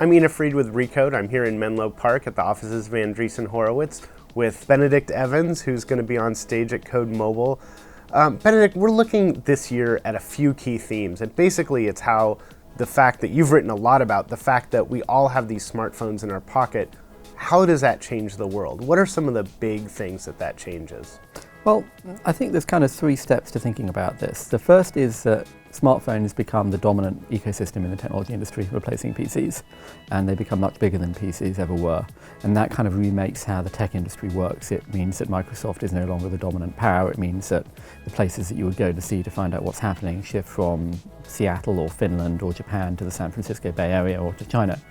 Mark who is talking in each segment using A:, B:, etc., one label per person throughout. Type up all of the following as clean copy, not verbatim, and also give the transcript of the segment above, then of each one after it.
A: I'm Ina Fried with Recode. I'm here in Menlo Park at the offices of Andreessen Horowitz with Benedict Evans, who's going to be on stage at Code Mobile. Benedict, we're looking this year at a few key themes, and basically it's how the fact that you've written a lot about, the fact that we all have these smartphones in our pocket, how does that change the world? What are some of the big things that changes?
B: Well, I think there's kind of three steps to thinking about this. The first is that smartphones become the dominant ecosystem in the technology industry, replacing PCs, and they become much bigger than PCs ever were. And that kind of remakes how the tech industry works. It means that Microsoft is no longer the dominant power. It means that the places that you would go to see to find out what's happening shift from Seattle or Finland or Japan to the San Francisco Bay Area or to China.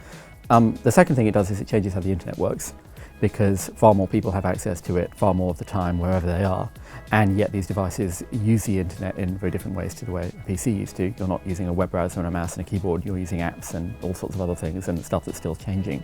B: The second thing it does is it changes how the internet works, because far more people have access to it far more of the time wherever they are, and yet these devices use the internet in very different ways to the way a PC used to. You're not using a web browser and a mouse and a keyboard, you're using apps and all sorts of other things and stuff that's still changing.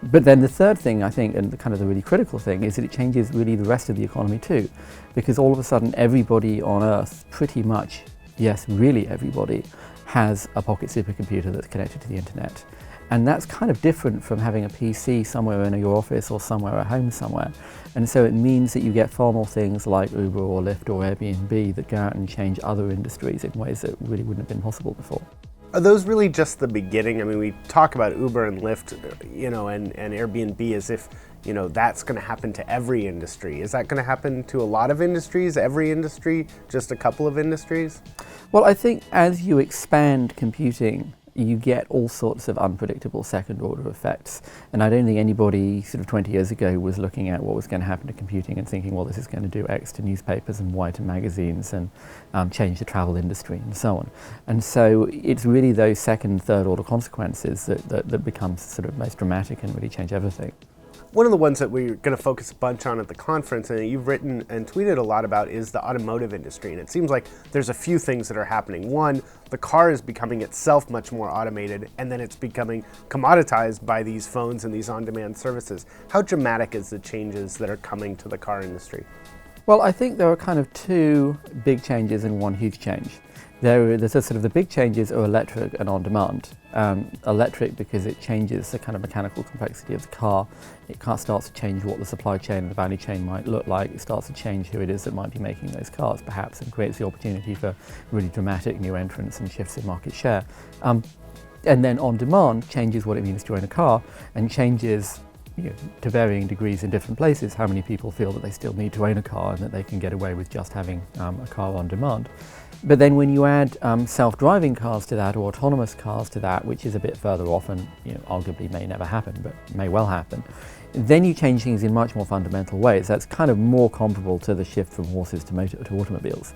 B: But then the third thing, I think, and the really critical thing, is that it changes really the rest of the economy too, because all of a sudden everybody on Earth, pretty much, yes, really everybody, has a pocket supercomputer that's connected to the internet. And that's kind of different from having a PC somewhere in your office or somewhere at home somewhere. And so it means that you get far more things like Uber or Lyft or Airbnb that go out and change other industries in ways that really wouldn't have been possible before.
A: Are those really just the beginning? I mean, we talk about Uber and Lyft, and Airbnb as if, that's going to happen to every industry. Is that going to happen to a lot of industries, every industry, just a couple of industries?
B: Well, I think as you expand computing, you get all sorts of unpredictable second-order effects. And I don't think anybody sort of 20 years ago was looking at what was going to happen to computing and thinking, well, this is going to do X to newspapers and Y to magazines and change the travel industry and so on. And so it's really those second, third-order consequences that become sort of most dramatic and really change everything.
A: One of the ones that we're going to focus a bunch on at the conference, and you've written and tweeted a lot about, is the automotive industry. And it seems like there's a few things that are happening. One, the car is becoming itself much more automated, and then it's becoming commoditized by these phones and these on-demand services. How dramatic is the changes that are coming to the car industry?
B: Well, I think there are kind of two big changes and one huge change. There's a sort of the big changes are electric and on-demand. Electric because it changes the kind of mechanical complexity of the car. It starts to change what the supply chain and the value chain might look like. It starts to change who it is that might be making those cars, perhaps, and creates the opportunity for really dramatic new entrants and shifts in market share. And then on-demand changes what it means to own a car and changes to varying degrees in different places how many people feel that they still need to own a car and that they can get away with just having a car on demand. But then when you add self-driving cars to that or autonomous cars to that, which is a bit further off and arguably may never happen, but may well happen, then you change things in much more fundamental ways. That's kind of more comparable to the shift from horses to automobiles.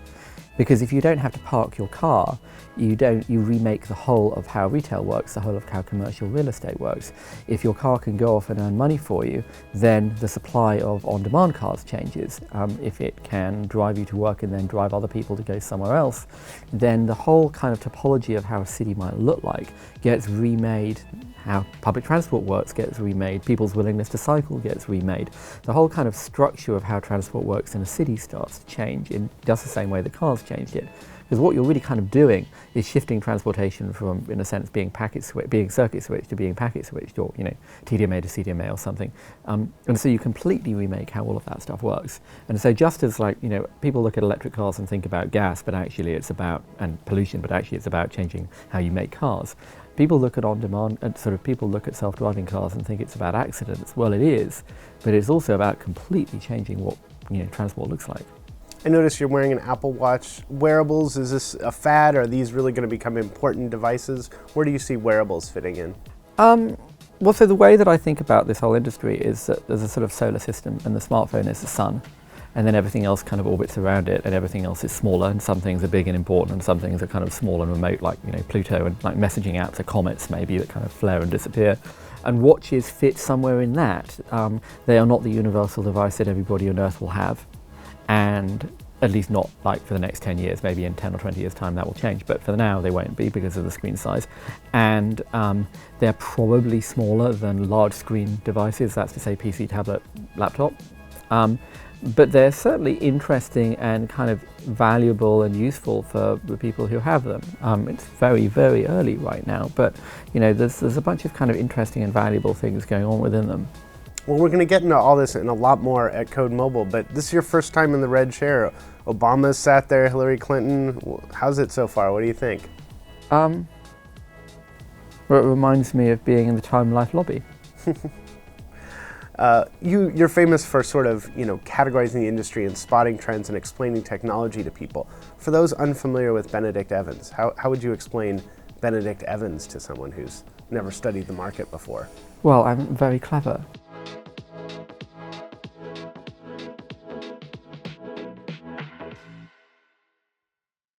B: Because if you don't have to park your car, you remake the whole of how retail works, the whole of how commercial real estate works. If your car can go off and earn money for you, then the supply of on-demand cars changes. If it can drive you to work and then drive other people to go somewhere else, then the whole kind of topology of how a city might look like gets remade. How public transport works gets remade, people's willingness to cycle gets remade. The whole kind of structure of how transport works in a city starts to change in just the same way that cars changed it. Because what you're really kind of doing is shifting transportation from, in a sense, being circuit switched to being packet switched, or TDMA to CDMA or something. And so you completely remake how all of that stuff works. And so just as people look at electric cars and think about gas, but actually it's about, and pollution, but actually it's about changing how you make cars. People look at on-demand, and people look at self-driving cars and think it's about accidents. Well, it is, but it's also about completely changing what transport looks like.
A: I noticed you're wearing an Apple Watch. Wearables, is this a fad? Are these really going to become important devices? Where do you see wearables fitting in?
B: Well, so the way that I think about this whole industry is that there's a sort of solar system, and the smartphone is the sun, and then everything else kind of orbits around it, and everything else is smaller, and some things are big and important, and some things are kind of small and remote, like Pluto, and like messaging apps are comets maybe that kind of flare and disappear. And watches fit somewhere in that. They are not the universal device that everybody on Earth will have. And at least not like for the next 10 years, maybe in 10 or 20 years time that will change, but for now they won't be because of the screen size. And they're probably smaller than large screen devices, that's to say PC, tablet, laptop. But they're certainly interesting and kind of valuable and useful for the people who have them. It's very, very early right now, but there's a bunch of kind of interesting and valuable things going on within them.
A: Well, we're going to get into all this and a lot more at Code Mobile, but this is your first time in the red chair. Obama's sat there, Hillary Clinton. How's it so far? What do you think?
B: Well, it reminds me of being in the Time Life lobby.
A: You're famous for sort of, categorizing the industry and spotting trends and explaining technology to people. For those unfamiliar with Benedict Evans, how would you explain Benedict Evans to someone who's never studied the market before?
B: Well, I'm very clever.